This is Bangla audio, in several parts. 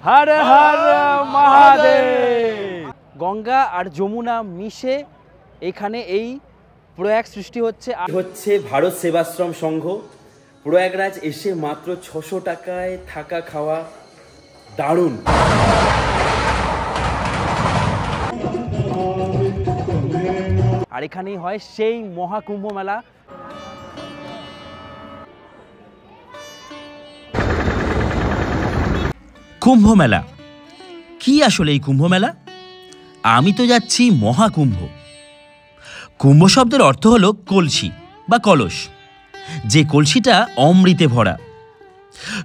হর হর মহাদেব। গঙ্গা আর যমুনা মিশে এখানে এই প্রয়াগ সৃষ্টি হচ্ছে ভারত সেবাশ্রম সংঘ। প্রয়াগরাজ এসে মাত্র 600 টাকায় থাকা খাওয়া দারুণ। আর এখানেই হয় সেই মহাকুম্ভ মেলা। কুম্ভ মেলা কি আসলে এই কুম্ভ মেলা? আমি তো যাচ্ছি মহাকুম্ভ। কুম্ভ শব্দের অর্থ হলো কলসি বা কলস, যে কলসিটা অমৃতে ভরা।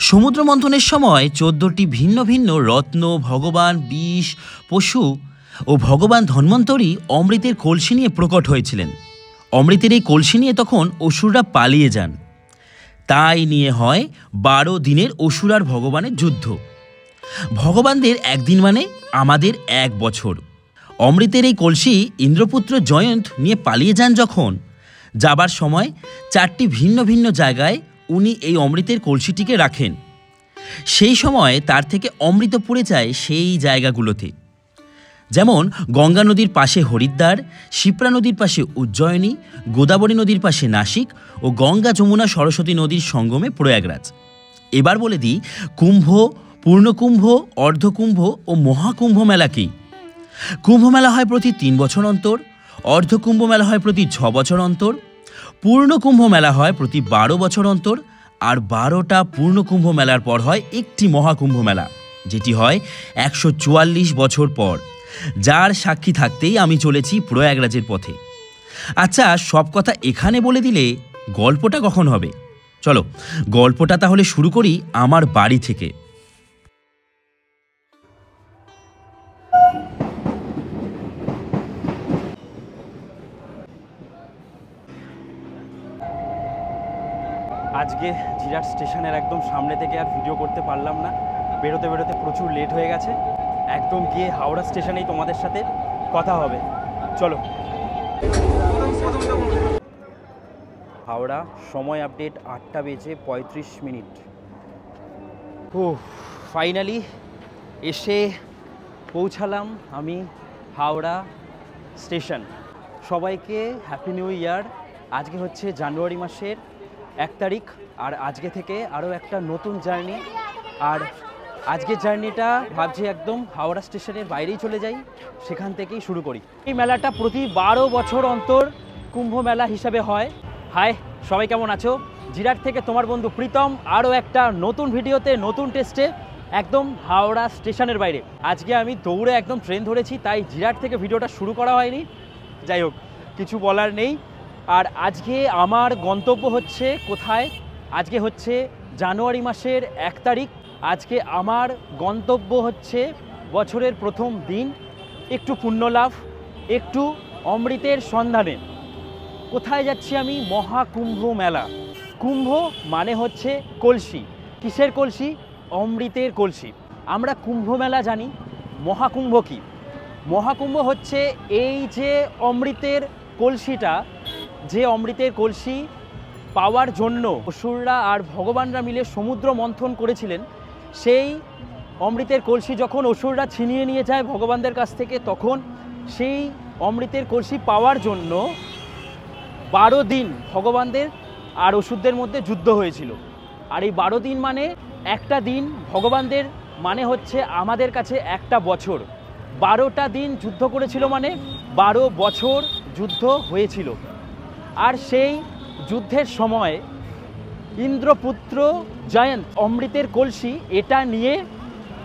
সমুদ্র মন্থনের সময় 14টি ভিন্ন ভিন্ন রত্ন, ভগবান বিষ, পশু ও ভগবান ধন্বন্তরী অমৃতের কলসি নিয়ে প্রকট হয়েছিলেন। অমৃতের এই কলসি নিয়ে তখন অসুররা পালিয়ে যান। তাই নিয়ে হয় 12 দিনের অসুর আর ভগবানের যুদ্ধ। ভগবানদের একদিন মানে আমাদের 1 বছর। অমৃতের এই কলসি ইন্দ্রপুত্র জয়ন্ত নিয়ে পালিয়ে যান যখন, যাবার সময় 4টি ভিন্ন ভিন্ন জায়গায় উনি এই অমৃতের কলসিটিকে রাখেন। সেই সময় তার থেকে অমৃত পড়ে যায় সেই জায়গাগুলোতে, যেমন গঙ্গা নদীর পাশে হরিদ্বার, শিপ্রা নদীর পাশে উজ্জয়িনী, গোদাবরী নদীর পাশে নাসিক ও গঙ্গা যমুনা সরস্বতী নদীর সঙ্গমে প্রয়াগরাজ। এবার বলে দিই, কুম্ভ, পূর্ণকুম্ভ, অর্ধকুম্ভ ও মহাকুম্ভ মেলা কি? কুম্ভ মেলা হয় প্রতি 3 বছর অন্তর, অর্ধকুম্ভ মেলা হয় প্রতি 6 বছর অন্তর, পূর্ণকুম্ভ মেলা হয় প্রতি 12 বছর অন্তর, আর 12টা পূর্ণকুম্ভ মেলার পর হয় একটি মহাকুম্ভ মেলা, যেটি হয় 144 বছর পর, যার সাক্ষী থাকতেই আমি চলেছি প্রয়াগরাজের পথে। আচ্ছা, সব কথা এখানে বলে দিলে গল্পটা কখন হবে? চলো গল্পটা তাহলে শুরু করি আমার বাড়ি থেকে। আজকে জিরাট স্টেশনের একদম সামনে থেকে আর ভিডিও করতে পারলাম না, বেরোতে বেরোতে প্রচুর লেট হয়ে গেছে। একদম গিয়ে হাওড়া স্টেশনেই তোমাদের সাথে কথা হবে। চলো। হাওড়া সময় আপডেট 8:35। ও ফাইনালি এসে পৌঁছালাম আমি হাওড়া স্টেশন। সবাইকে হ্যাপি নিউ ইয়ার। আজকে হচ্ছে জানুয়ারি মাসের 1 তারিখ, আর আজকে থেকে আরও একটা নতুন জার্নি। আর আজকের জার্নিটা ভাবছি একদম হাওড়া স্টেশনের বাইরেই চলে যাই, সেখান থেকেই শুরু করি। এই মেলাটা প্রতি 12 বছর অন্তর কুম্ভ মেলা হিসাবে হয়। হাই, সবাই কেমন আছো? জিরাট থেকে তোমার বন্ধু প্রীতম, আরও একটা নতুন ভিডিওতে, নতুন টেস্টে, একদম হাওড়া স্টেশনের বাইরে। আজকে আমি দৌড়ে একদম ট্রেন ধরেছি, তাই জিরাট থেকে ভিডিওটা শুরু করা হয়নি। যাই হোক, কিছু বলার নেই। আর আজকে আমার গন্তব্য হচ্ছে কোথায়? আজকে হচ্ছে জানুয়ারি মাসের 1 তারিখ। আজকে আমার গন্তব্য হচ্ছে বছরের প্রথম দিন, একটু পুণ্যলাভ, একটু অমৃতের সন্ধানে। কোথায় যাচ্ছি আমি? মহাকুম্ভ মেলা। কুম্ভ মানে হচ্ছে কলসি। কিসের কলসি? অমৃতের কলসি। আমরা কুম্ভ মেলা জানি, মহাকুম্ভ কি? মহাকুম্ভ হচ্ছে এই যে অমৃতের কলসিটা, যে অমৃতের কলসি পাওয়ার জন্য অসুররা আর ভগবানরা মিলে সমুদ্র মন্থন করেছিলেন, সেই অমৃতের কলসি যখন অসুররা ছিনিয়ে নিয়ে যায় ভগবানদের কাছ থেকে, তখন সেই অমৃতের কলসি পাওয়ার জন্য 12 দিন ভগবানদের আর অসুরদের মধ্যে যুদ্ধ হয়েছিল। আর এই 12 দিন মানে একটা দিন ভগবানদের মানে হচ্ছে আমাদের কাছে একটা বছর। 12টা দিন যুদ্ধ করেছিল মানে 12 বছর যুদ্ধ হয়েছিল। আর সেই যুদ্ধের সময় ইন্দ্রপুত্র জয়ন্ত অমৃতের কলসি এটা নিয়ে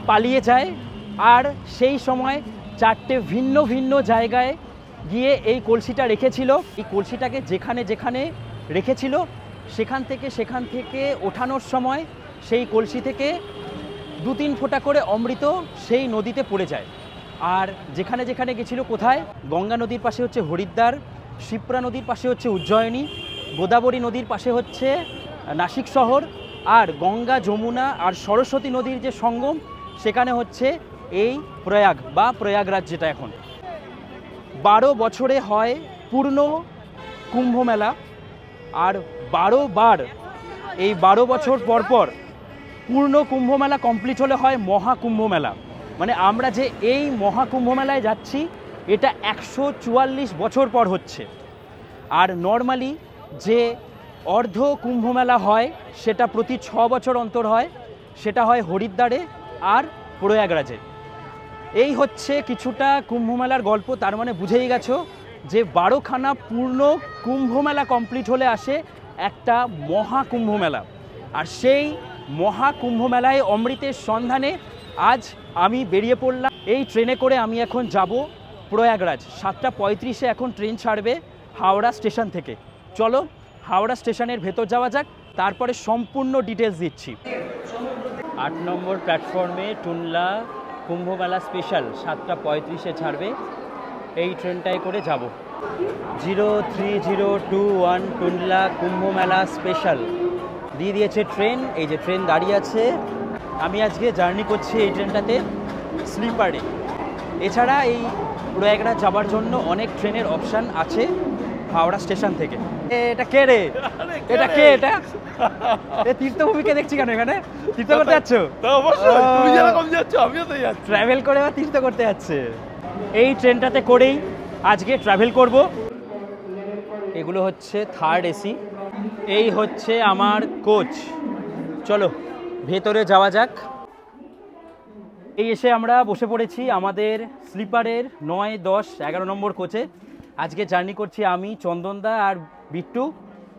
পালিয়ে যায়। আর সেই সময় 4টে ভিন্ন ভিন্ন জায়গায় গিয়ে এই কলসিটা রেখেছিল। এই কলসিটাকে যেখানে যেখানে রেখেছিল সেখান থেকে ওঠানোর সময় সেই কলসি থেকে 2-3 ফোঁটা করে অমৃত সেই নদীতে পড়ে যায়। আর যেখানে যেখানে গেছিল, কোথায়? গঙ্গা নদীর পাশে হচ্ছে হরিদ্বার, শিপ্রা নদীর পাশে হচ্ছে উজ্জয়িনী, গোদাবরী নদীর পাশে হচ্ছে নাসিক শহর, আর গঙ্গা যমুনা আর সরস্বতী নদীর যে সঙ্গম, সেখানে হচ্ছে এই প্রয়াগ বা প্রয়াগরাজ, যেটা এখন 12 বছরে হয় পূর্ণ কুম্ভ মেলা। আর 12 বার, এই 12 বছর পর পর পূর্ণ কুম্ভ মেলা কমপ্লিট হলে হয় মহাকুম্ভ মেলা। মানে আমরা যে এই মহাকুম্ভ মেলায় যাচ্ছি এটা 144 বছর পর হচ্ছে। আর নর্মালি যে অর্ধ কুম্ভ মেলা হয় সেটা প্রতি 6 বছর অন্তর হয়, সেটা হয় হরিদ্বারে আর প্রয়াগরাজে। এই হচ্ছে কিছুটা কুম্ভ মেলার গল্প। তার মানে বুঝেই গেছো যে 12খানা পূর্ণ কুম্ভ মেলা কমপ্লিট হলে আসে একটা মহাকুম্ভ মেলা। আর সেই মহাকুম্ভ মেলায় অমৃতের সন্ধানে আজ আমি বেরিয়ে পড়লাম। এই ট্রেনে করে আমি এখন যাব প্রয়াগরাজ। 7:35-এ এখন ট্রেন ছাড়বে হাওড়া স্টেশন থেকে। চলো হাওড়া স্টেশনের ভেতর যাওয়া যাক, তারপরে সম্পূর্ণ ডিটেলস দিচ্ছি। 8 নম্বর প্ল্যাটফর্মে টুনলা কুম্ভ মেলা স্পেশাল 7:35-এ ছাড়বে। এই ট্রেনটায় করে যাব। 03021 টুনলা কুম্ভ মেলা স্পেশাল দিয়ে দিয়েছে ট্রেন। এই যে ট্রেন দাঁড়িয়ে আছে। আমি আজকে জার্নি করছি এই ট্রেনটাতে স্লিপারে। এছাড়া এই প্রয়াগরাজ যাওয়ার জন্য অনেক ট্রেনের অপশান আছে হাওড়া স্টেশন থেকে। এটা কে রে? এটা কে? এটা তীর্থভূমিকে দেখছি কেন এখানে? তীর্থ করতে যাচ্ছ? ট্রাভেল করে বা তীর্থ করতে যাচ্ছে। এই ট্রেনটাতে করেই আজকে ট্রাভেল করব। এগুলো হচ্ছে 3rd AC। এই হচ্ছে আমার কোচ। চলো ভেতরে যাওয়া যাক। এই এসে আমরা বসে পড়েছি আমাদের স্লিপারের 9, 10, 11 নম্বর কোচে। আজকে জার্নি করছি আমি, চন্দনদা আর বিট্টু,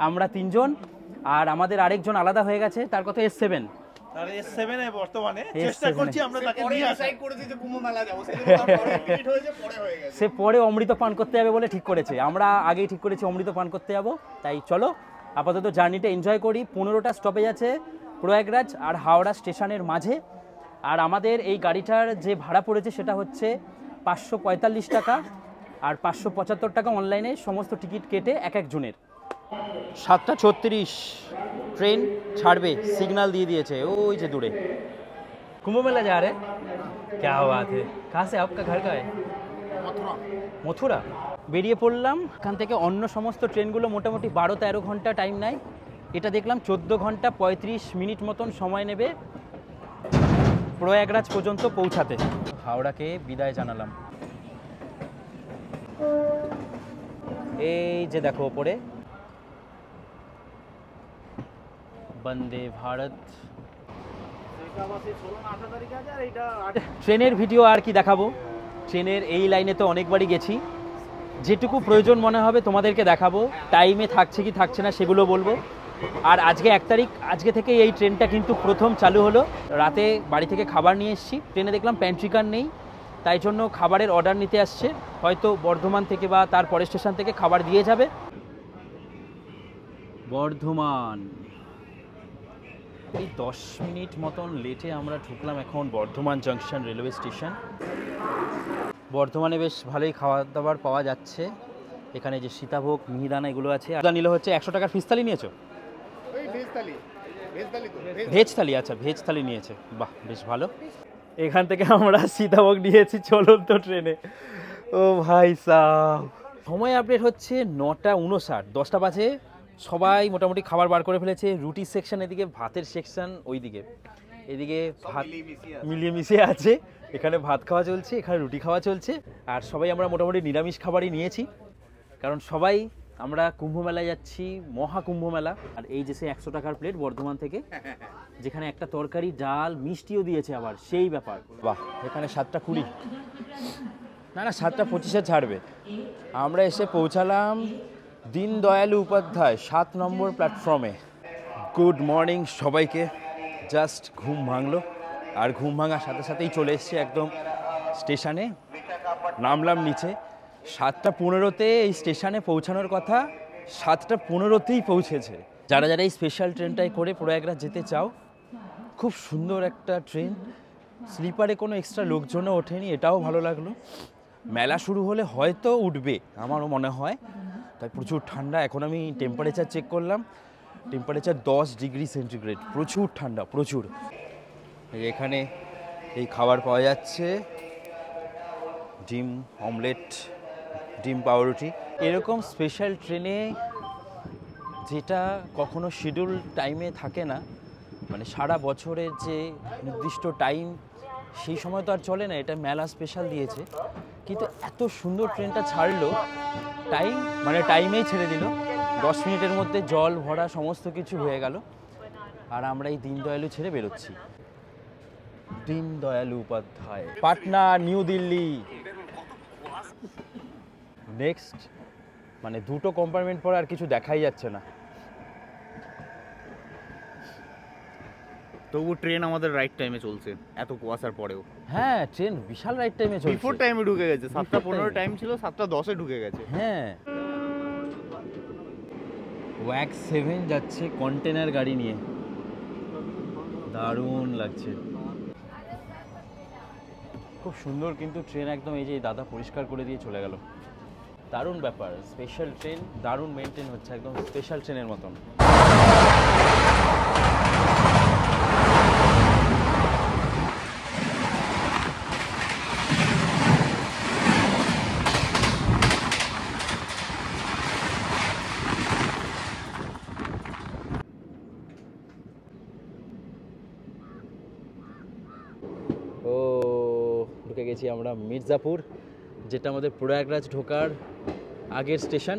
আমরা 3 জন। আর আমাদের আরেকজন আলাদা হয়ে গেছে, তার কথা S7। তার S7 এ বর্তমানে চেষ্টা করছি আমরা তাকে নিয়ে ডিসাইড করেছি যে কুম্ভ মেলা যাব। সে পরে অমৃত পান করতে যাবে বলে ঠিক করেছে। আমরা আগেই ঠিক করেছি অমৃত পান করতে যাব। তাই চলো আপাতত জার্নিটা এনজয় করি। 15টা স্টপেজ আছে প্রয়াগরাজ আর হাওড়া স্টেশনের মাঝে। আর আমাদের এই গাড়িটার যে ভাড়া পড়েছে সেটা হচ্ছে 545 টাকা আর 575 টাকা অনলাইনে সমস্ত টিকিট কেটে এক একজনের। 7:36 ট্রেন ছাড়বে, সিগন্যাল দিয়ে দিয়েছে ওই যে দূরে। কুম্ভ মেলা যা রে? क्या बात है? कहाँ से आपका घर का है? মথুরা। বেরিয়ে পড়লাম এখান থেকে। অন্য সমস্ত ট্রেনগুলো মোটামুটি 12-13 ঘন্টা টাইম নেয়, এটা দেখলাম 14 ঘন্টা 35 মিনিট মতন সময় নেবে প্রয়াগরাজ পর্যন্ত পৌঁছাতে। হাওড়াকে বিদায় জানালাম। এই যে দেখো ওপরে বন্দে ভারত। ট্রেনের ভিডিও আর কি দেখাবো, ট্রেনের এই লাইনে তো অনেকবারই গেছি। যেটুকু প্রয়োজন মনে হবে তোমাদেরকে দেখাবো, টাইমে থাকছে কি থাকছে না সেগুলো বলবো। আর আজকে 1 তারিখ, আজকে থেকে এই ট্রেনটা কিন্তু প্রথম চালু হলো। রাতে বাড়ি থেকে খাবার নিয়ে এসেছি, ট্রেনে দেখলাম প্যান্ট্রি কার নেই, তাই জন্য খাবারের অর্ডার নিতে আসছে। হয়তো বর্ধমান থেকে বা তার পরের স্টেশন থেকে খাবার দিয়ে যাবে। বর্ধমান এই 10 মিনিট মতন লেটে আমরা ঢুকলাম এখন বর্ধমান জাংশন রেলওয়ে স্টেশন। বর্ধমানে বেশ ভালোই খাবার দাবার পাওয়া যাচ্ছে। এখানে যে সীতাভোগ, মিহিদানা এগুলো আছে। আর নিলে হচ্ছে 100 টাকার ফিস থালি নিয়েছো? ভেজ থালি, আচ্ছা ভেজ থালি নিয়েছে, বাহ বেশ ভালো। এখান থেকে আমরা সীতাভোগ নিয়েছি চলন্ত ট্রেনে। ও ভাই সাহ, সময় আপডেট হচ্ছে 9:59, 10টা বাজে। সবাই মোটামুটি খাবার বার করে ফেলেছে। রুটি সেকশন এদিকে, ভাতের সেকশন ওইদিকে। এদিকে ভাত মিলিয়ে মিশিয়ে আছে। এখানে ভাত খাওয়া চলছে, এখানে রুটি খাওয়া চলছে। আর সবাই আমরা মোটামুটি নিরামিষ খাবারই নিয়েছি, কারণ সবাই আমরা কুম্ভ মেলায় যাচ্ছি, মহাকুম্ভ মেলা। আর এই যে সে 100 টাকার প্লেট বর্ধমান থেকে, যেখানে একটা তরকারি, ডাল, মিষ্টিও দিয়েছে আবার, সেই ব্যাপার। বাহ, এখানে 7:20, না 7:25-এ ছাড়বে। আমরা এসে পৌঁছালাম দীনদয়াল উপাধ্যায় 7 নম্বর প্ল্যাটফর্মে। গুড মর্নিং সবাইকে। জাস্ট ঘুম ভাঙলো, আর ঘুম ভাঙার সাথে সাথেই চলে এসছে একদম স্টেশনে। নামলাম নিচে। 7:15-তে এই স্টেশনে পৌঁছানোর কথা, 7:15-তেই পৌঁছেছে। যারা যারা এই স্পেশাল ট্রেনটায় করে প্রয়াগরাজ যেতে চাও, খুব সুন্দর একটা ট্রেন। স্লিপারে কোনো এক্সট্রা লোকজনও ওঠেনি, এটাও ভালো লাগলো। মেলা শুরু হলে হয়তো উঠবে, আমারও মনে হয়। তাই প্রচুর ঠান্ডা। এখন আমি টেম্পারেচার চেক করলাম, টেম্পারেচার 10 ডিগ্রি সেন্টিগ্রেড। প্রচুর ঠান্ডা, প্রচুর। এখানে এই খাবার পাওয়া যাচ্ছে, ডিম অমলেট, ডিম পাউরুটি। এরকম স্পেশাল ট্রেনে যেটা কখনো শিডিউল টাইমে থাকে না, মানে সারা বছরের যে নির্দিষ্ট টাইম সেই সময় তো আর চলে না, এটা মেলা স্পেশাল দিয়েছে, কিন্তু এত সুন্দর ট্রেনটা ছাড়লো, টাইমেই ছেড়ে দিল, 10 মিনিটের মধ্যে জল ভরা সমস্ত কিছু হয়ে গেল, আর আমরা এই দীনদয়ালু ছেড়ে বেরোচ্ছি। দীনদয়ালু উপাধ্যায়, পাটনা, নিউ দিল্লি। নেক্সট মানে 2টো কম্পার্টমেন্ট পরে আর কিছু দেখাই যাচ্ছে না। তবু ট্রেন আমাদের রাইট টাইমে চলছে এত কুয়াশার পরেও। হ্যাঁ, ট্রেন বিশাল রাইট টাইমে চলছে। বিফোর টাইমে ঢুকে গেছে, 7:15 টাইম ছিল, 7:10 ঢুকে গেছে। হ্যাঁ, ওয়াক্স 7 যাচ্ছে কন্টেনার গাড়ি নিয়ে, দারুণ লাগছে, খুব সুন্দর। কিন্তু ট্রেন একদম এই যে দাদা পরিষ্কার করে দিয়ে চলে গেল, দারুণ ব্যাপার। স্পেশাল ট্রেন, দারুণ মেনটেন হচ্ছে, একদম স্পেশাল ট্রেনের মতন। ঢুকে গেছি আমরা মির্জাপুর, যেটা আমাদের প্রয়াগরাজ ঢোকার আগের স্টেশন।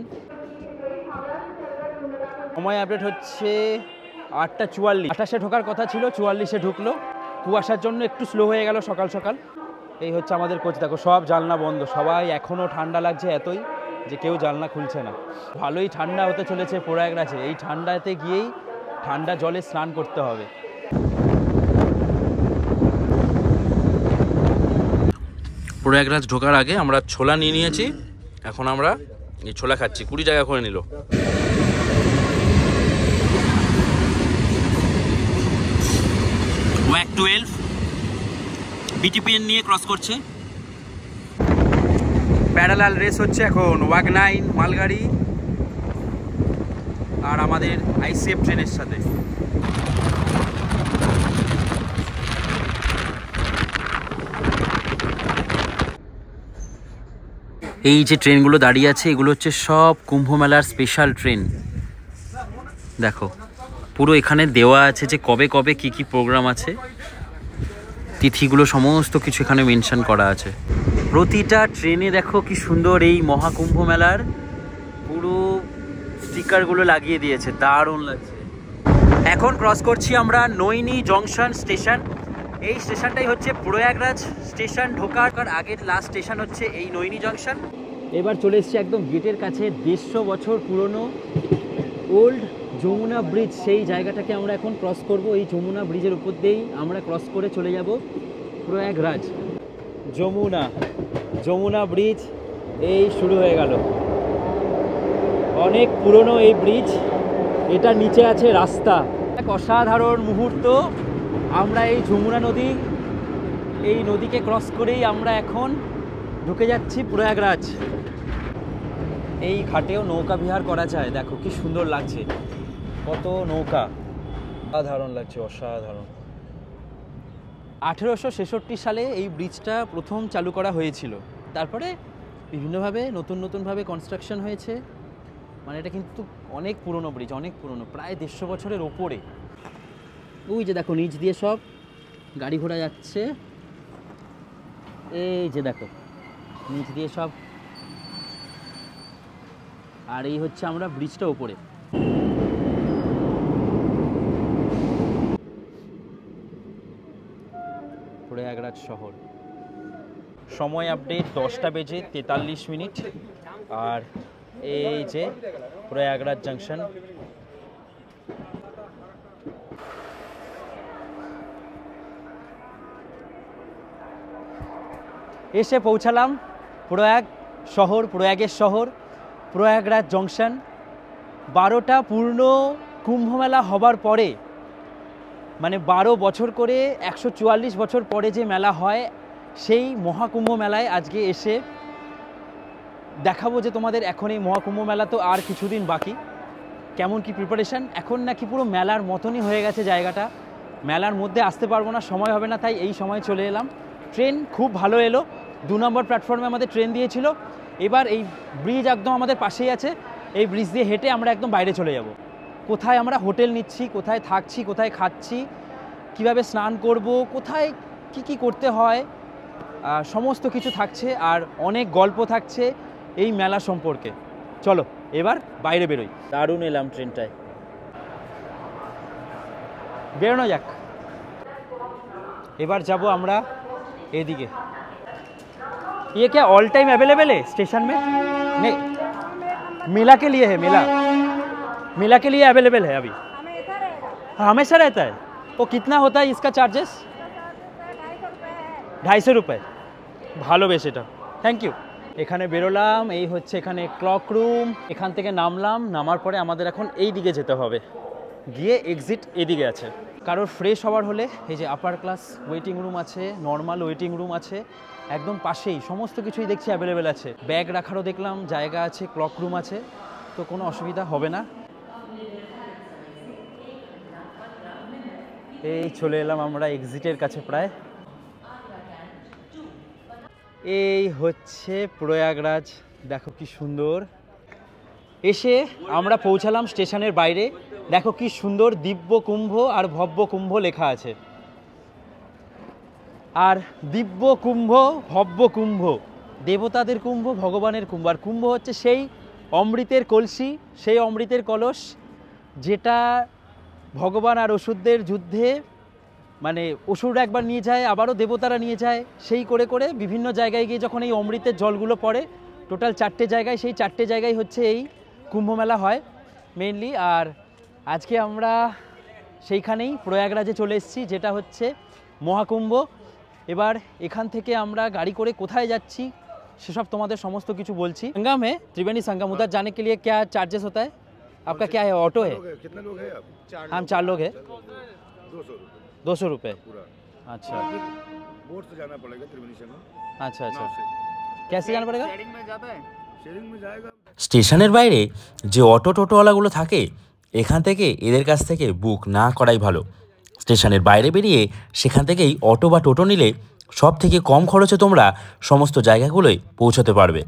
সময় আপডেট হচ্ছে 8:44। 28-এ ঢোকার কথা ছিল, 44-এ ঢুকলো। কুয়াশার জন্য একটু স্লো হয়ে গেল সকাল সকাল। এই হচ্ছে আমাদের কোচ, দেখো সব জানলা বন্ধ, সবাই এখনও ঠান্ডা লাগছে এতই যে কেউ জানলা খুলছে না। ভালোই ঠান্ডা হতে চলেছে প্রয়াগরাজে, এই ঠান্ডাতে গিয়েই ঠান্ডা জলে স্নান করতে হবে। প্রয়াগরাজ ঢোকার আগে আমরা ছোলা নিয়ে নিয়েছি, এখন আমরা এই ছোলা খাচ্ছি। 20 টাকা করে নিল। ওয়াক 12 বিটিপিএন নিয়ে ক্রস করছে। প্যারালাল রেস হচ্ছে এখন ওয়াক 9 মালগাড়ি আর আমাদের আইসিএফ ট্রেনের সাথে। এই যে ট্রেনগুলো দাঁড়িয়ে আছে, এগুলো হচ্ছে সব কুম্ভ মেলার স্পেশাল ট্রেন। দেখো পুরো এখানে দেওয়া আছে যে কবে কবে কি কি প্রোগ্রাম আছে, তিথিগুলো সমস্ত কিছু এখানে মেনশন করা আছে। প্রতিটা ট্রেনে দেখো কি সুন্দর এই মহাকুম্ভ মেলার পুরো স্টিকারগুলো লাগিয়ে দিয়েছে, দারুণ লাগছে। এখন ক্রস করছি আমরা নৈনি জংশন স্টেশন। এই স্টেশনটাই হচ্ছে প্রয়াগরাজ স্টেশন ঢোকার আগের লাস্ট স্টেশন হচ্ছে এই নৈনি জংশন। এবার চলে এসেছি একদম গেটের কাছে, 150 বছর পুরনো ওল্ড যমুনা ব্রিজ, সেই জায়গাটাকে আমরা এখন ক্রস করব। এই যমুনা ব্রিজের উপর দিয়েই আমরা ক্রস করে চলে যাব প্রয়াগরাজ। যমুনা ব্রিজ এই শুরু হয়ে গেল, অনেক পুরনো এই ব্রিজ। এটা নিচে আছে রাস্তা, এক অসাধারণ মুহূর্ত। আমরা এই যমুনা নদী, এই নদীকে ক্রস করেই আমরা এখন ঢুকে যাচ্ছি প্রয়াগরাজ। এই ঘাটেও নৌকা বিহার করা যায়, দেখো কি সুন্দর লাগছে, কত নৌকা, অসাধারণ লাগছে, অসাধারণ। 1866 সালে এই ব্রিজটা প্রথম চালু করা হয়েছিল, তারপরে বিভিন্নভাবে নতুনভাবে কনস্ট্রাকশন হয়েছে। মানে এটা কিন্তু অনেক পুরনো ব্রিজ, অনেক পুরনো, প্রায় 150 বছরের ওপরে। ওই যে দেখো নিচ দিয়ে সব গাড়ি ঘোড়া যাচ্ছে, এই যে দেখো নিচ দিয়ে সব, আর এই হচ্ছে আমরা ব্রিজটা ওপরে। প্রয়াগরাজ শহর। সময় আপডেট 10:43। আর এই যে প্রয়াগরাজ জাংশন। এসে পৌঁছালাম প্রয়াগের শহর প্রয়াগরাজ জংশন। 12টা পূর্ণ কুম্ভমেলা হবার পরে, মানে 12 বছর করে 144 বছর পরে যে মেলা হয়, সেই মহাকুম্ভ মেলায় আজকে এসে দেখাবো যে তোমাদের এখন এই মহাকুম্ভ মেলা তো আর কিছুদিন বাকি, কেমন কি প্রিপারেশন। এখন নাকি পুরো মেলার মতনই হয়ে গেছে জায়গাটা, মেলার মধ্যে আসতে পারবো না, সময় হবে না, তাই এই সময় চলে এলাম। ট্রেন খুব ভালো এলো, 2 নম্বর প্ল্যাটফর্মে আমাদের ট্রেন দিয়েছিল। এবার এই ব্রিজ একদম আমাদের পাশেই আছে, এই ব্রিজ দিয়ে হেঁটে আমরা একদম বাইরে চলে যাব। কোথায় আমরা হোটেল নিচ্ছি, কোথায় থাকছি, কোথায় খাচ্ছি, কিভাবে স্নান করব, কোথায় কি কি করতে হয়, সমস্ত কিছু থাকছে। আর অনেক গল্প থাকছে এই মেলা সম্পর্কে। চলো এবার বাইরে বেরোই। দারুণ এলাম ট্রেনটায়, বেরোনো যাক। এবার যাব আমরা এদিকে। ये क्या ऑल टाइम अवेलेबल है स्टेशन में? नहीं, मेला के लिए है। मेला के लिए अवेलेबल है अभी? हमेशा रहता है। वो कितना होता है इसका चार्जेस? 250 रुपये। ভালো বেশ এটা, থ্যাংক ইউ। এখানে বেরোলাম, এই হচ্ছে এখানে ক্লক রুম। এখান থেকে নামলাম, নামার পরে আমাদের এখন এই দিকে যেতে হবে, গিয়ে এক্সিট এদিকে আছে। কারোর ফ্রেশ হওয়ার হলে এই যে আপার ক্লাস ওয়েটিং রুম আছে, নর্মাল ওয়েটিং রুম আছে, একদম পাশেই সমস্ত কিছুই দেখছি অ্যাভেলেবেল আছে। ব্যাগ রাখারও দেখলাম জায়গা আছে, ক্লক রুম আছে, তো কোনো অসুবিধা হবে না। এই চলে এলাম আমরা এক্সিটের কাছে প্রায়। এই হচ্ছে প্রয়াগরাজ, দেখো কি সুন্দর। এসে আমরা পৌঁছালাম স্টেশনের বাইরে। দেখো কি সুন্দর দিব্য কুম্ভ আর ভব্য কুম্ভ লেখা আছে। আর দিব্য কুম্ভ, ভব্য কুম্ভ, দেবতাদের কুম্ভ, ভগবানের কুম্ভ। আর কুম্ভ হচ্ছে সেই অমৃতের কলসি, সেই অমৃতের কলস, যেটা ভগবান আর অসুরদের যুদ্ধে, মানে অসুররা একবার নিয়ে যায়, আবারও দেবতারা নিয়ে যায়, সেই করে করে বিভিন্ন জায়গায় গিয়ে যখন এই অমৃতের জলগুলো পড়ে, টোটাল 4টে জায়গায়, সেই 4টে জায়গায় হচ্ছে এই কুম্ভ মেলা হয় মেইনলি। আর আজকে আমরা সেইখানেই প্রয়াগরাজে চলে এসেছি, যেটা হচ্ছে মহাকুম্ভ। এবার এখান থেকে আমরা গাড়ি করে কোথায় যাচ্ছি সেসব তোমাদের সমস্ত কিছু বলছি। संगम है, त्रिवेणी संगम, उधर जाने के लिए क्या चार्जेस होता है आपका? क्या है, ऑटो है? कितने लोग हैं आप? हम 4 लोग हैं। 200 200 रुपये। रुपये पूरा। अच्छा बोट से जाना पड़ेगा त्रिवेणी संगम। अच्छा अच्छा, कैसे जाना पड़ेगा? शेयरिंग में जाएगा। স্টেশনের বাইরে যে অটো টোটোওয়ালাগুলো থাকে, এখান থেকে এদের কাছ থেকে বুক না করাই ভালো। স্টেশনের বাইরে বেরিয়ে সেখান থেকেই অটো বা টোটো নিলে সব থেকে কম খরচে তোমরা সমস্ত জায়গাগুলোই পৌঁছতে পারবে।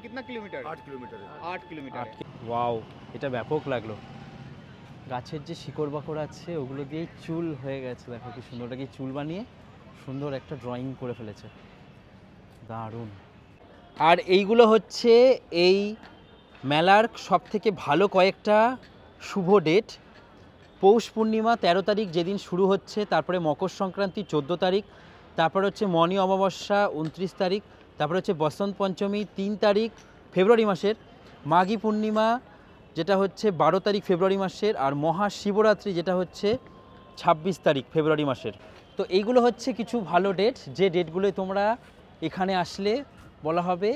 कितना किलोमीटर? 8 किलोमीटर। 8 किलोमीटर। ওয়াও, এটা ব্যাপক লাগলো। গাছের যে শিকড় বাকড় আছে ওগুলো দিয়েই চুল হয়ে গেছে। দেখো কি সুন্দর, ওটাকে চুল বানিয়ে সুন্দর একটা ড্রয়িং করে ফেলেছে, দারুণ। আর এইগুলো হচ্ছে এই মেলার সব থেকে ভালো কয়েকটা শুভ ডেট। পৌষ পূর্ণিমা 13 তারিখ যেদিন শুরু হচ্ছে, তারপরে মকর সংক্রান্তি 14 তারিখ, তারপরে হচ্ছে মনি অমাবস্যা 29 তারিখ, তারপরে হচ্ছে বসন্ত পঞ্চমী 3 তারিখ ফেব্রুয়ারি মাসের, মাঘী পূর্ণিমা যেটা হচ্ছে 12 তারিখ ফেব্রুয়ারি মাসের, আর মহাশিবরাত্রি যেটা হচ্ছে 26 তারিখ ফেব্রুয়ারি মাসের। তো এইগুলো হচ্ছে কিছু ভালো ডেট, যে ডেটগুলোই তোমরা এখানে আসলে বলা হবে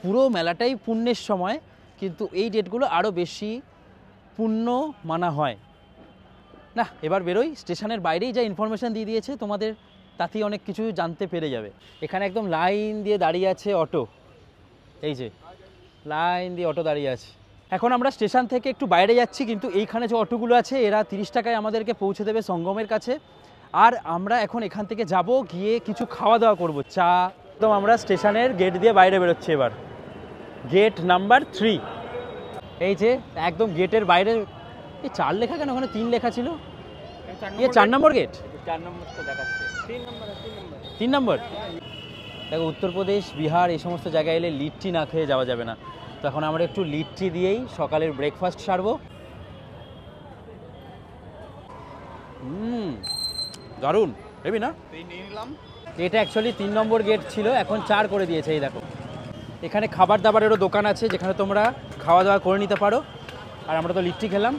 পুরো মেলাটাই পুণ্যের সময়, কিন্তু এই ডেটগুলো আরও বেশি পুণ্য মানা হয় না। এবার বেরোই, স্টেশনের বাইরেই যা ইনফরমেশান দিয়ে দিয়েছে তোমাদের, তাতেই অনেক কিছু জানতে পেরে যাবে। এখানে একদম লাইন দিয়ে দাঁড়িয়ে আছে অটো, এই যে লাইন দিয়ে অটো দাঁড়িয়ে আছে। এখন আমরা স্টেশন থেকে একটু বাইরে যাচ্ছি, কিন্তু এইখানে যে অটোগুলো আছে এরা 30 টাকায় আমাদেরকে পৌঁছে দেবে সঙ্গমের কাছে। আর আমরা এখন এখান থেকে যাব, গিয়ে কিছু খাওয়া দাওয়া করব, চা। একদম আমরা স্টেশনের গেট দিয়ে বাইরে বেরোচ্ছি এবার, গেট নাম্বার 3। এই যে একদম গেটের বাইরে, এই 4 লেখা কেন, ওখানে 3 লেখা ছিল। ये 4 নম্বর গেট? 4 নম্বর তো দেখাচ্ছে, 3 নম্বর। দেখো উত্তরপ্রদেশ, বিহার এই সমস্ত জায়গায় এলে লিট্টি না খেয়ে যাওয়া যাবে না। তো এখন আমরা একটু লিট্টি দিয়েই সকালের ব্রেকফাস্ট সারবো। দারুণ, হেবি না? এটা অ্যাকচুয়ালি 3 নম্বর গেট ছিল, এখন 4 করে দিয়েছে। এই দেখো এখানে খাবার দাবারেরও দোকান আছে, যেখানে তোমরা খাওয়া দাওয়া করে নিতে পারো। আর আমরা তো লিট্টি খেলাম।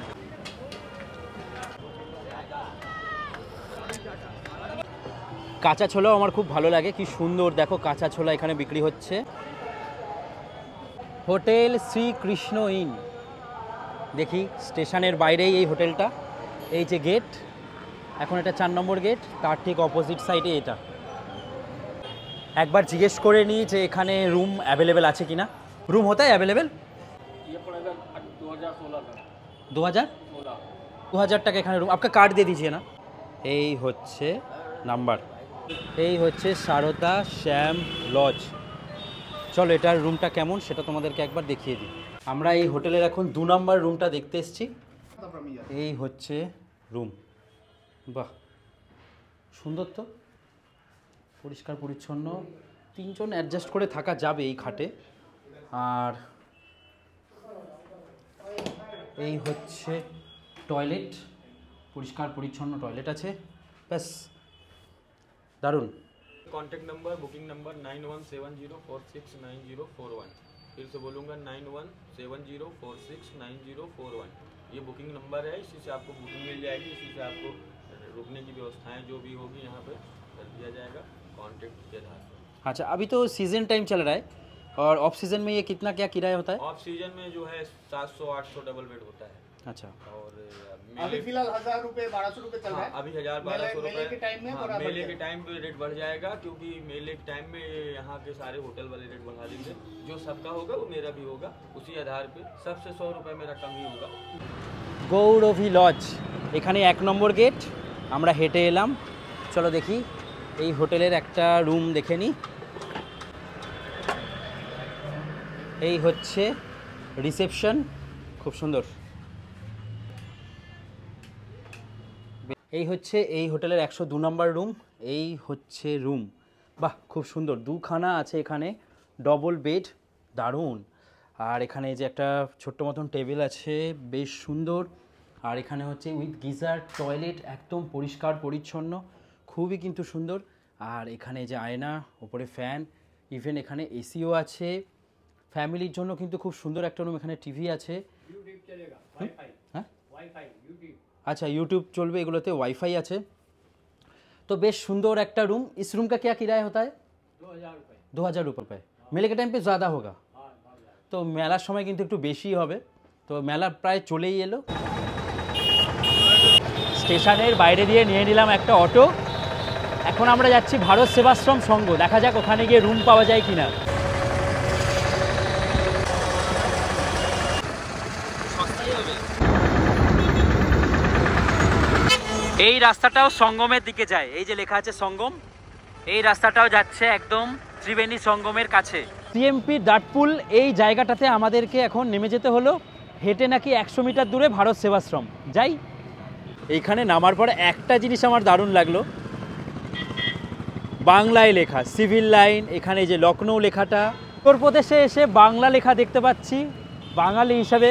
কাঁচা ছোলাও আমার খুব ভালো লাগে, কি সুন্দর দেখো কাঁচা ছোলা এখানে বিক্রি হচ্ছে। হোটেল শ্রীকৃষ্ণ ইন, দেখি স্টেশনের বাইরেই এই হোটেলটা। এই যে গেট, এখন এটা 4 নম্বর গেট, তার ঠিক অপোজিট সাইডে এটা। একবার জিজ্ঞেস করে নিই যে এখানে रूम अवेलेबल আছে কিনা। रूम होता है अवेलेबल? ये पड़ेगा 2000 টাকা এখানে रूम। आपका कार्ड दे दीजिए ना। এই হচ্ছে নাম্বার, এই হচ্ছে সারদা শ্যাম লজ। চলো এটার রুমটা কেমন সেটা তোমাদেরকে একবার দেখিয়ে দিই। আমরা এই হোটেলের এখন 2 নম্বর রুমটা দেখতে এসেছি। এই হচ্ছে রুম। বাহ, সুন্দর তো, পরিষ্কার পরিচ্ছন্ন, 3 জন অ্যাডজাস্ট করে থাকা যাবে এই খাটে। আর এই হচ্ছে টয়লেট, পরিষ্কার পরিচ্ছন্ন টয়লেট আছে, ব্যাস দারুণ। Contact number booking number 9170469041। फिर से बोलूँगा 9170469041। ये बुकिंग नंबर है, इसी से आपको बुकिंग मिल जाएगी, इसी से आपको रुकने की व्यवस्थाएं जो भी होगी यहाँ पे कर दिया जाएगा कॉन्टैक्ट के आधार पर। अच्छा, अभी तो सीजन टाइम चल रहा है, और ऑफ सीजन में ये कितना क्या किराया होता है? ऑफ सीजन में जो है 700-800 डबल बेड होता है। अच्छा, और अभी फिलहाल 1000 रुपए 1200 रुपए चल रहा है। अभी 1000-1200 मेले के रुपए टाइम में हाँ, थोड़ा बढ़ मेले के जाएगा। टाइम पे रेट बढ़ जाएगा, क्योंकि मेले के टाइम में यहाँ के सारे होटल वाले रेट बढ़ा देंगे। जो सबका होगा वो मेरा भी होगा, उसी आधार पे सबसे 100 रुपये मेरा कम ही होगा। গৌরভী লজ, এখানে 1 নম্বর গেট। আমরা হেঁটে এলাম, চলো দেখি এই হোটেলের একটা রুম দেখে নিই। এই হচ্ছে রিসেপশন, খুব সুন্দর। এই হচ্ছে এই হোটেলের 102 নম্বর রুম। এই হচ্ছে রুম, বাহ খুব সুন্দর, 2খানা আছে এখানে, ডবল বেড, দারুণ। আর এখানে এই যে একটা ছোট্ট মতন টেবিল আছে, বেশ সুন্দর। আর এখানে হচ্ছে উইথ গিজার টয়লেট, একদম পরিষ্কার পরিচ্ছন্ন, খুবই কিন্তু সুন্দর। আর এখানে যে আয়না, ওপরে ফ্যান, ইভেন এখানে এসিও আছে। ফ্যামিলির জন্য কিন্তু খুব সুন্দর একটা রুম। এখানে টিভি আছে, হ্যাঁ अच्छा यूट्यूब चलবে, এগুলোতে वाईफाई আছে। तो बेश सुंदर एक रूम। इस रूम का क्या किराया होता है? 2000 रुपये। मेले के टाइम पे ज़्यादा होगा, तो मेलार समय किन्तु एकटु बेशी होबे। तो मेला प्राय चलेई एलो। स्टेशनेर बाइरे दिए निये निलाम एकटा अटो। एखन आमरा जाচ্ছি भारत सेवाश्रम संघ, देखा जाक ओखाने गिये रूम पाওয়া যায় কিনা। এই রাস্তাটাও সঙ্গমের দিকে যায়, এই যে লেখা আছে সঙ্গম, এই রাস্তাটাও যাচ্ছে একদম ত্রিবেণী সঙ্গমের কাছে। সিএমপি ডাটপুল এই জায়গাটাতে আমাদেরকে এখন নেমে যেতে হলো। হেঁটে নাকি 100 মিটার দূরে ভারত সেবাশ্রম। যাই, এইখানে নামার পরে একটা জিনিস আমার দারুণ লাগলো, বাংলায় লেখা সিভিল লাইন। এখানে যে লখনৌ লেখাটা, উত্তরপ্রদেশে এসে বাংলা লেখা দেখতে পাচ্ছি, বাঙালি হিসাবে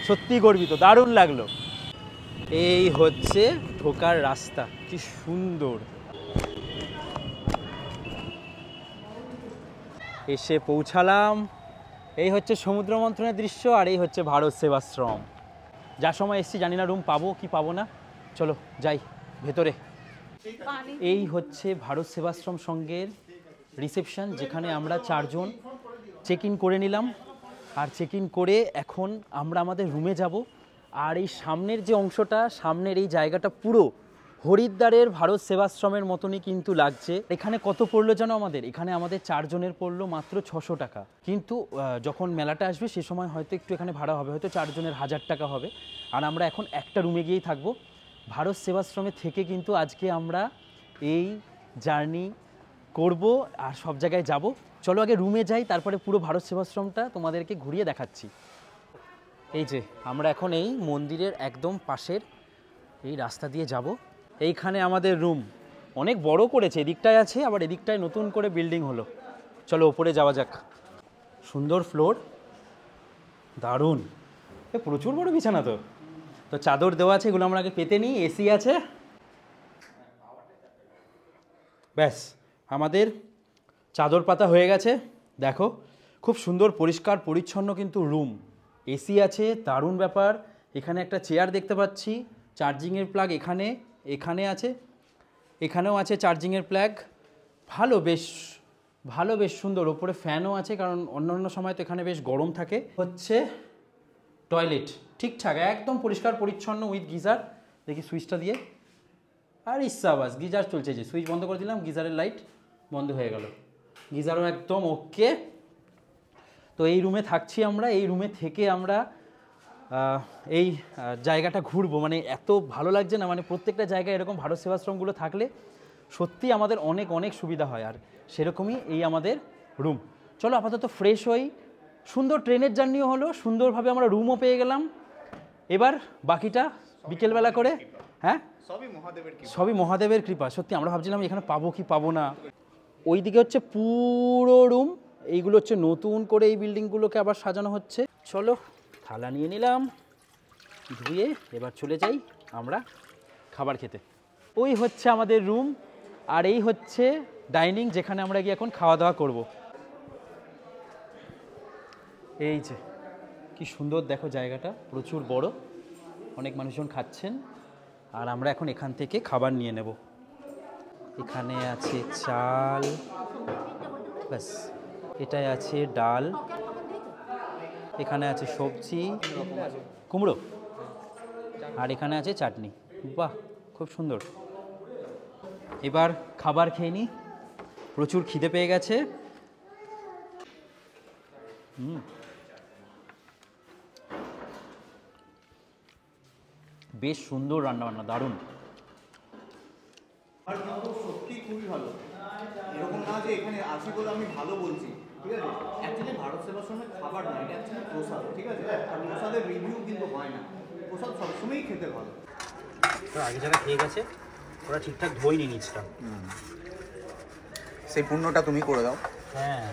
সত্যি গর্বিত, দারুণ লাগলো। এই হচ্ছে ঢোকার রাস্তা, কি সুন্দর। এসে পৌঁছালাম, এই হচ্ছে সমুদ্র মন্থনের দৃশ্য, আর এই হচ্ছে ভারত সেবাশ্রম। যার সময় এসছি জানি না রুম পাবো কি পাবো না, চলো যাই ভেতরে। এই হচ্ছে ভারত সেবাশ্রম সংঘের রিসেপশন, যেখানে আমরা 4 জন চেক ইন করে নিলাম। আর চেক ইন করে এখন আমরা আমাদের রুমে যাব। আর এই সামনের যে অংশটা, সামনের এই জায়গাটা পুরো হরিদ্বারের ভারত সেবাশ্রমের মতনই কিন্তু লাগছে। এখানে কত পড়লো যেন আমাদের? এখানে আমাদের 4 জনের পড়লো মাত্র 600 টাকা। কিন্তু যখন মেলাটা আসবে সে সময় হয়তো একটু এখানে ভাড়া হবে, হয়তো 4 জনের 1000 টাকা হবে। আর আমরা এখন একটা রুমে গিয়েই থাকবো। ভারত সেবাশ্রমে থেকে কিন্তু আজকে আমরা এই জার্নি করব আর সব জায়গায় যাব। চলো আগে রুমে যাই, তারপরে পুরো ভারত সেবাশ্রমটা তোমাদেরকে ঘুরিয়ে দেখাচ্ছি। এই যে আমরা এখন এই মন্দিরের একদম পাশের এই রাস্তা দিয়ে যাব। এইখানে আমাদের রুম অনেক বড় করেছে, এদিকটায় আছে, আবার এদিকটায় নতুন করে বিল্ডিং হলো। চলো ওপরে যাওয়া যাক। সুন্দর ফ্লোর, দারুণ, প্রচুর বড় বিছানা। তো চাদর দেওয়া আছে, এগুলো আমরা আগে পেতে নিই। এসি আছে, ব্যাস আমাদের চাদর পাতা হয়ে গেছে। দেখো খুব সুন্দর পরিষ্কার পরিচ্ছন্ন কিন্তু রুম। এসি আছে, দারুণ ব্যাপার। এখানে একটা চেয়ার দেখতে পাচ্ছি, চার্জিংয়ের প্লাগ এখানে এখানে আছে, এখানেও আছে চার্জিংয়ের প্লাগ। ভালো, বেশ ভালো, বেশ সুন্দর। ওপরে ফ্যানও আছে, কারণ অন্যান্য সময় তো এখানে বেশ গরম থাকে। হচ্ছে টয়লেট ঠিকঠাক একদম পরিষ্কার পরিচ্ছন্ন উইথ গিজার। দেখি সুইচটা দিয়ে, আর ইসাবাস গিজার চলছে। যে সুইচ বন্ধ করে দিলাম, গিজারের লাইট বন্ধ হয়ে গেল, গিজারও একদম ওকে। তো এই রুমে থাকছি আমরা। এই রুমে থেকে আমরা এই জায়গাটা ঘুরবো। মানে এত ভালো লাগছে না, মানে প্রত্যেকটা জায়গায় এরকম ভারত সেবাশ্রমগুলো থাকলে সত্যি আমাদের অনেক অনেক সুবিধা হয়। আর সেরকমই এই আমাদের রুম। চলো আপাতত ফ্রেশ হই। সুন্দর ট্রেনের জার্নিও হলো, সুন্দরভাবে আমরা রুমও পেয়ে গেলাম। এবার বাকিটা বিকেলবেলা করে, হ্যাঁ সবই মহাদেবের কৃপা। সবই মহাদেবের কৃপা। সত্যি আমরা ভাবছিলাম এখানে পাবো কি পাবো না। ওইদিকে হচ্ছে পুরো রুম, এইগুলো হচ্ছে নতুন করে এই বিল্ডিংগুলোকে আবার সাজানো হচ্ছে। চলো থালা নিয়ে নিলাম, ধুয়ে এবার চলে যাই আমরা খাবার খেতে। ওই হচ্ছে আমাদের রুম, আর এই হচ্ছে ডাইনিং, যেখানে আমরা গিয়ে এখন খাওয়া দাওয়া করব। এই যে কি সুন্দর দেখো জায়গাটা, প্রচুর বড়, অনেক মানুষজন খাচ্ছেন, আর আমরা এখন এখান থেকে খাবার নিয়ে নেব। এখানে আছে চাল, ব্যাস, এটাই আছে ডাল, এখানে আছে সবজি, কুমড়ো, আর এখানে আছে চাটনি। বাহ, খুব সুন্দর। এবার খাবার খেয়ে নিই, প্রচুর খিদে পেয়ে গেছে। বেশ সুন্দর রান্নাবান্না, দারুণ। আর কিন্তু সত্যি খুবই ভালো, এরকম না যে এখানে আসি বলে আমি ভালো বলছি, ঠিক আছে? অ্যাকচুয়ালি ভারত সেবাশ্রমের খাবার না, এটা অ্যাকচুয়ালি প্রসাদ, ঠিক আছে? আর প্রসাদের রিভিউ কিন্তু হয় না, প্রসাদ সবসময়ই খেতে ভালো। আগে যারা খেয়ে গেছে ওরা ঠিকঠাক ধোয়নি নিচটা, সেই পুণ্যটা তুমি করে দাও। হ্যাঁ,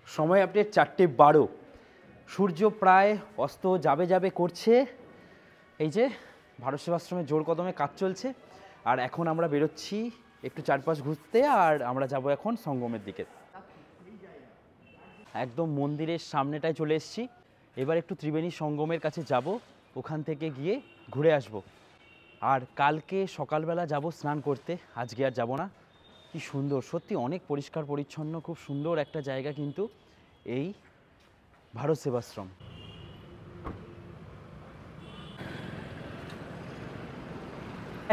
সময় আপডেট 4:12, সূর্য প্রায় অস্ত যাবে যাবে করছে। এই যে ভারত সেবাশ্রমের জোর কদমে কাজ চলছে, আর এখন আমরা বেরোচ্ছি একটু চারপাশ ঘুরতে, আর আমরা যাব এখন সঙ্গমের দিকে। একদম মন্দিরের সামনেটায় চলে এসেছি। এবার একটু ত্রিবেণী সঙ্গমের কাছে যাব, ওখান থেকে গিয়ে ঘুরে আসব। আর কালকে সকালবেলা যাব স্নান করতে, আজকে আর যাব না। কি সুন্দর, সত্যি অনেক পরিষ্কার পরিচ্ছন্ন, খুব সুন্দর একটা জায়গা কিন্তু এই ভারত সেবাশ্রম।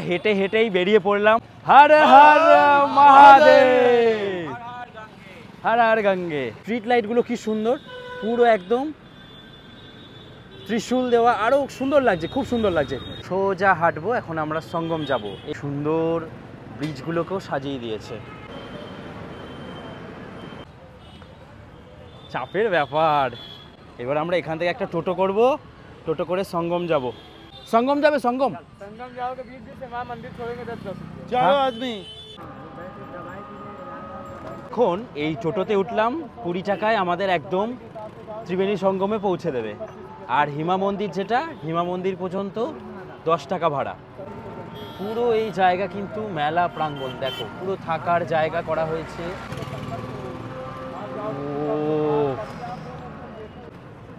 হেঁটে হেঁটেই বেরিয়ে পড়লাম। হর হর মহাদেব, হর হর গঙ্গে। স্ট্রিট লাইটগুলো কি সুন্দর, পুরো একদম ত্রিশূল দেওয়া, আরও সুন্দর লাগছে, খুব সুন্দর লাগছে। সোজা হাঁটবো, এখন আমরা সঙ্গম যাব। এই সুন্দর ব্রিজগুলোকেও সাজিয়ে দিয়েছে। চাপের ব্যাপার। এবার আমরা এখান থেকে একটা টোটো করব, টোটো করে সঙ্গম যাব। সঙ্গম যাবে, সঙ্গম जाओगे बीच बीच से वहाँ मंदिर छोड़ेंगे 10-10 চলো আদমি। এখন এই টোটোতে উঠলাম, 20 টাকায় আমাদের একদম ত্রিবেণী সঙ্গমে পৌঁছে দেবে। আর হিমা মন্দির, যেটা হিমা মন্দির পর্যন্ত 10 টাকা ভাড়া। পুরো এই জায়গা কিন্তু মেলা প্রাঙ্গণ, দেখো পুরো থাকার জায়গা করা হয়েছে।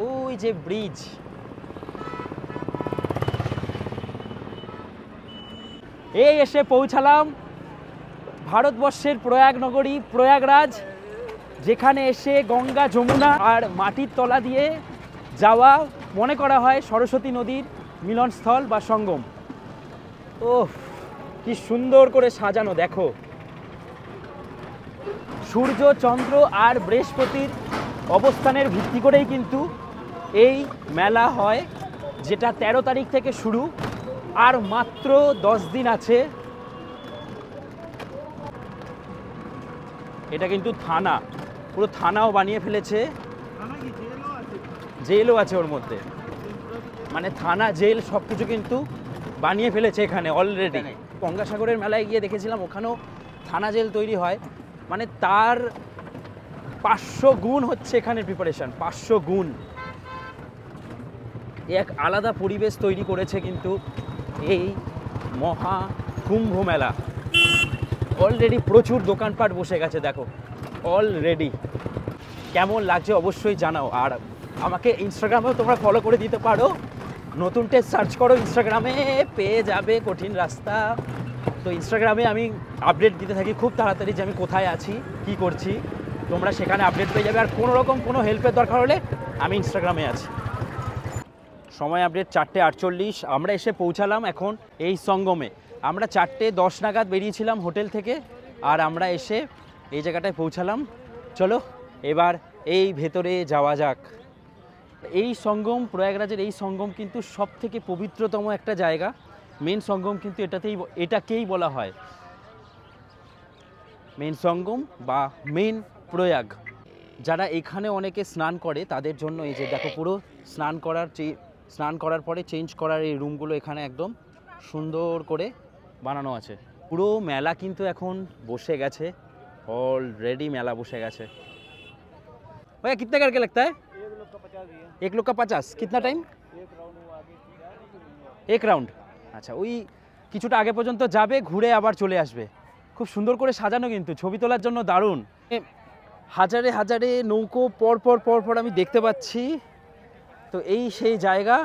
ওই যে ব্রিজ, এই এসে পৌঁছালাম ভারতবর্ষের প্রয়াগ নগরী প্রয়াগরাজ, যেখানে এসে গঙ্গা যমুনা আর মাটির তলা দিয়ে যাওয়া মনে করা হয় সরস্বতী নদীর মিলনস্থল বা সঙ্গম। ওহ, কি সুন্দর করে সাজানো দেখো। সূর্য, চন্দ্র আর বৃহস্পতির অবস্থানের ভিত্তি করেই কিন্তু এই মেলা হয়, যেটা 13 তারিখ থেকে শুরু, আর মাত্র 10 দিন আছে। এটা কিন্তু থানা, পুরো থানাও বানিয়ে ফেলেছে, জেলও আছে ওর মধ্যে, মানে থানা জেল সব কিছু কিন্তু বানিয়ে ফেলেছে এখানে অলরেডি। গঙ্গাসাগরের মেলায় গিয়ে দেখেছিলাম, ওখানেও থানা জেল তৈরি হয়, মানে তার 500 গুণ হচ্ছে এখানে প্রিপারেশন, 500 গুণ। এক আলাদা পরিবেশ তৈরি করেছে কিন্তু এই মহা কুম্ভ মেলা। অলরেডি প্রচুর দোকানপাট বসে গেছে দেখো, অলরেডি। কেমন লাগছে অবশ্যই জানাও। আর আমাকে ইনস্টাগ্রামেও তোমরা ফলো করে দিতে পারো, নতুন টেস্ট সার্চ করো ইনস্টাগ্রামে, পেয়ে যাবে কঠিন রাস্তা। তো ইনস্টাগ্রামে আমি আপডেট দিতে থাকি খুব তাড়াতাড়ি, যে আমি কোথায় আছি, কি করছি, তোমরা সেখানে আপডেট পেয়ে যাবে। আর কোনো রকম কোনো হেল্পের দরকার হলে আমি ইনস্টাগ্রামে আছি। সময় আপডেট 4:48, আমরা এসে পৌঁছালাম এখন এই সঙ্গমে। আমরা 4:10 নাগাদ বেরিয়েছিলাম হোটেল থেকে, আর আমরা এসে এই জায়গাটায় পৌঁছালাম। চলো এবার এই ভেতরে যাওয়া যাক। এই সঙ্গম, প্রয়াগরাজের এই সঙ্গম কিন্তু সব থেকে পবিত্রতম একটা জায়গা। মেন সঙ্গম কিন্তু এটাকেই বলা হয় মেন সঙ্গম বা মেন প্রয়াগ। যারা এখানে অনেকে স্নান করে তাদের জন্য এই যে দেখো পুরো স্নান করার পরে চেঞ্জ করার এই রুমগুলো এখানে একদম সুন্দর করে বানানো আছে। পুরো মেলা কিন্তু এখন বসে গেছে, অলরেডি মেলা বসে গেছে। भैया कितने करके लगता है? 1 लोग का 50। कितना टाइम? 1 রাউন্ড। আচ্ছা, ওই কিছুটা আগে পর্যন্ত যাবে, ঘুরে আবার চলে আসবে। খুব সুন্দর করে সাজানো, কিন্তু ছবি তোলার জন্য দারুণ। হাজারে হাজারে নৌকো পর পর আমি দেখতে পাচ্ছি। তো এই সেই জায়গা।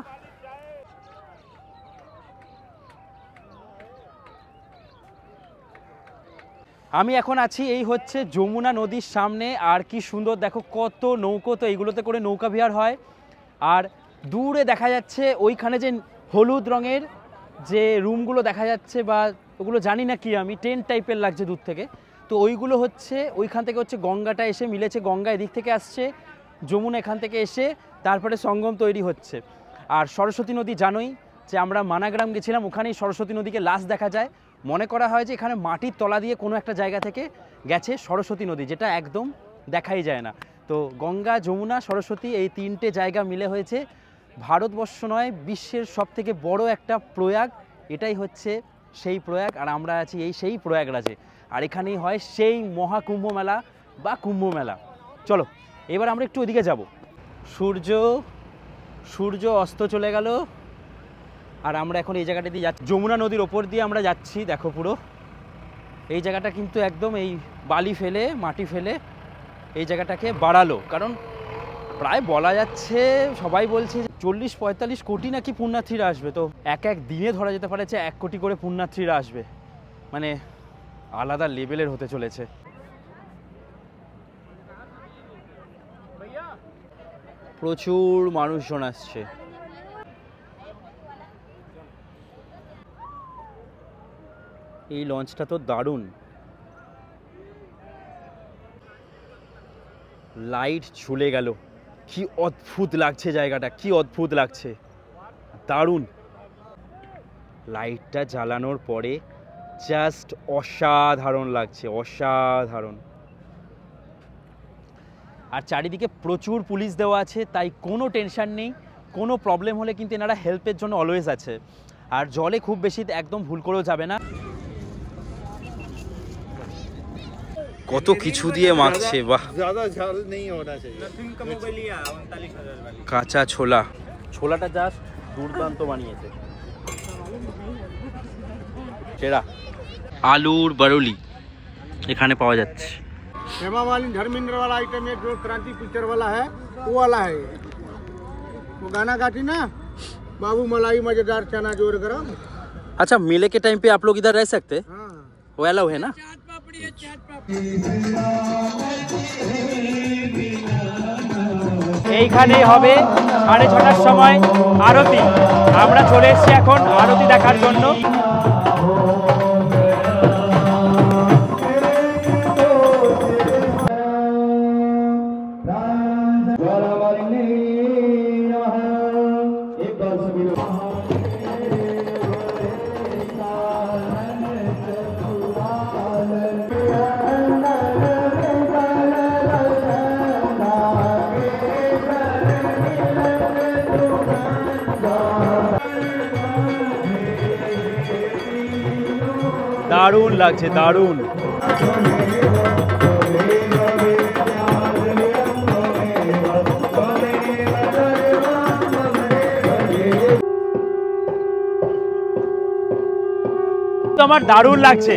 আমি এখন আছি এই হচ্ছে যমুনা নদীর সামনে। আর কি সুন্দর দেখো, কত নৌকো। তো এইগুলোতে করে নৌকা বিহার হয়। আর দূরে দেখা যাচ্ছে ওইখানে যে হলুদ রঙের যে রুমগুলো দেখা যাচ্ছে, বা ওগুলো জানি না কি, আমি টেন্ট টাইপের লাগছে দূর থেকে। তো ওইগুলো হচ্ছে ওইখান থেকে হচ্ছে গঙ্গাটা এসে মিলেছে, গঙ্গা এদিক থেকে আসছে, যমুনা এখান থেকে এসে তারপরে সঙ্গম তৈরি হচ্ছে। আর সরস্বতী নদী জানোই যে আমরা মানাগ্রাম গেছিলাম, ওখানেই সরস্বতী নদীকে লাশ দেখা যায়। মনে করা হয় যে এখানে মাটির তলা দিয়ে কোনো একটা জায়গা থেকে গেছে সরস্বতী নদী, যেটা একদম দেখাই যায় না। তো গঙ্গা, যমুনা, সরস্বতী এই 3টে জায়গা মিলে হয়েছে ভারতবর্ষ নয়, বিশ্বের সবথেকে বড় একটা প্রয়াগ। এটাই হচ্ছে সেই প্রয়াগ, আর আমরা আছি এই সেই প্রয়াগরাজে। আর এখানেই হয় সেই মহাকুম্ভ মেলা বা কুম্ভ মেলা। চলো এবার আমরা একটু ওদিকে যাব। সূর্য অস্ত চলে গেল, আর আমরা এখন এই জায়গাটা দিয়ে যাচ্ছি। যমুনা নদীর ওপর দিয়ে আমরা যাচ্ছি। দেখো পুরো এই জায়গাটা কিন্তু একদম এই বালি ফেলে, মাটি ফেলে এই জায়গাটাকে বাড়ালো। কারণ প্রায় বলা যাচ্ছে, সবাই বলছে 40-45 কোটি নাকি পুণ্যার্থীরা আসবে। তো এক দিনে ধরা যেতে পারে যে 1 কোটি করে পুণ্যার্থীরা আসবে, মানে আলাদা লেভেলের হতে চলেছে। প্রচুর মানুষজন আসছে। এই লঞ্চটা তো দারুণ, লাইট ঝুলে গেল। কি অদ্ভুত লাগছে জায়গাটা, কি অদ্ভুত লাগছে, দারুণ। লাইটটা জ্বালানোর পরে জাস্ট অসাধারণ লাগছে, অসাধারণ। আর চারিদিকে প্রচুর পুলিশ দেওয়া আছে, তাই কোনো টেনশন নেই। কোনো প্রবলেম হলে কিন্তু এনারা হেল্পের জন্য অলওয়েজ আছে। আর জলে খুব বেশি একদম ভুল করেও যাবে না। কত কিছু দিয়ে মাখছে, বাহ। কাঁচা ছোলাটা জাস্ট দুর্দান্ত বানিয়েছে। সেরা আলুর বারুলি এখানে পাওয়া যাচ্ছে। हेमा मालिनी धर्मेंद्र वाला आइटम है, जो क्रांति पिक्चर वाला है, वो वाला है। वो गाना गाती ना, बाबू मलाई मजेदार चना जोर गरम। अच्छा, मेले के टाइम पे आप लोग इधर रह सकते हैं? हाँ, वो अलाउ है ना? এইখানেই হবে 6:30টার সময় আরতি। আমরা চলে এসেছি এখন আরতি দেখার জন্য। দারুণ লাগছে, দারুণ। আমার দারুণ লাগছে,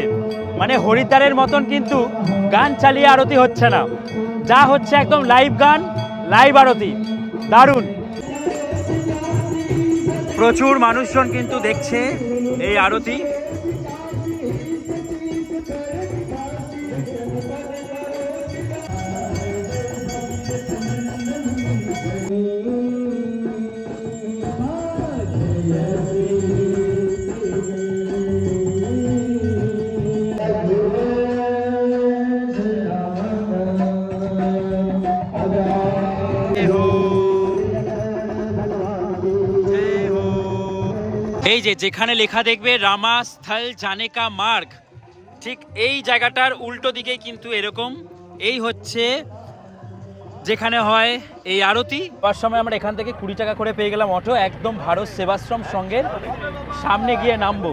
মানে হরিদ্বারের মতন কিন্তু গান চালিয়ে আরতি হচ্ছে না, যা হচ্ছে একদম লাইভ গান, লাইভ আরতি, দারুণ। প্রচুর মানুষজন কিন্তু দেখছে এই আরতি। এই যে যেখানে লেখা দেখবে রামাস্থল জানে কা মার্গ, ঠিক এই জায়গাটার উল্টো দিকেই কিন্তু এরকম এই হচ্ছে যেখানে হয় এই আরতি। তার সময় আমরা এখান থেকে 20 টাকা করে পেয়ে গেলাম অটো, একদম ভারত সেবাশ্রম সঙ্গের সামনে গিয়ে নামবো।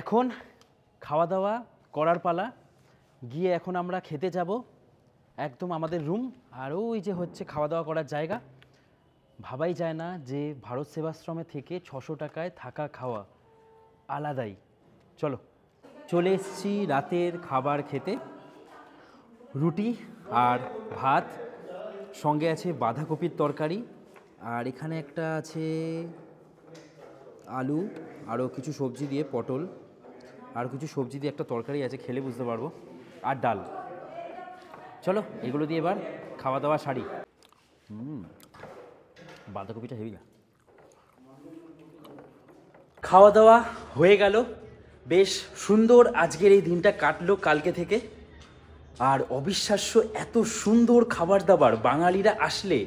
এখন খাওয়া দাওয়া করার পালা, গিয়ে এখন আমরা খেতে যাব একদম আমাদের রুম। আর ওই যে হচ্ছে খাওয়া দাওয়া করার জায়গা। ভাবাই যায় না যে ভারত সেবাশ্রমে থেকে 600 টাকায় থাকা খাওয়া আলাদাই। চলো, চলে এসেছি রাতের খাবার খেতে। রুটি আর ভাত, সঙ্গে আছে বাঁধাকপির তরকারি, আর এখানে একটা আছে আলু, আরও কিছু সবজি দিয়ে, পটল আর কিছু সবজি দিয়ে একটা তরকারি আছে, খেলে বুঝতে পারবো, আর ডাল। চলো এগুলো দিয়ে এবার খাওয়া দাওয়া সারি। বাঁধাকপিটা হেভি। খাওয়া দাওয়া হয়ে গেল, বেশ সুন্দর আজকের এই দিনটা কাটলো কালকে থেকে। আর অবিশ্বাস্য এত সুন্দর খাবার দাবার, বাঙালিরা আসলে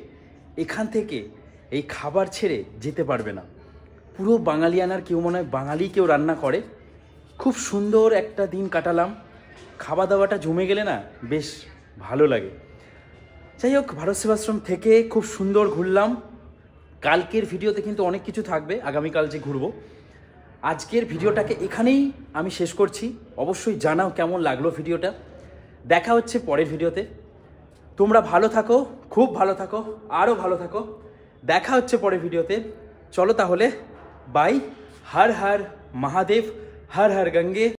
এখান থেকে এই খাবার ছেড়ে যেতে পারবে না। পুরো বাঙালিয়ানার কেউ মনে হয় বাঙালি কেউ রান্না করে। খুব সুন্দর একটা দিন কাটালাম, খাওয়া দাওয়াটা জমে গেলে না বেশ ভালো লাগে। যাই হোক, ভারত সেবাশ্রম থেকে খুব সুন্দর ঘুরলাম। কালকের ভিডিওতে কিন্তু অনেক কিছু থাকবে, আগামীকাল যে ঘুরবো। আজকের ভিডিওটাকে এখানেই আমি শেষ করছি। অবশ্যই জানাও কেমন লাগলো ভিডিওটা। দেখা হচ্ছে পরের ভিডিওতে। তোমরা ভালো থাকো, খুব ভালো থাকো, আরও ভালো থাকো। দেখা হচ্ছে পরের ভিডিওতে। চলো তাহলে, বাই। হর হর মহাদেব, হর হর গঙ্গে।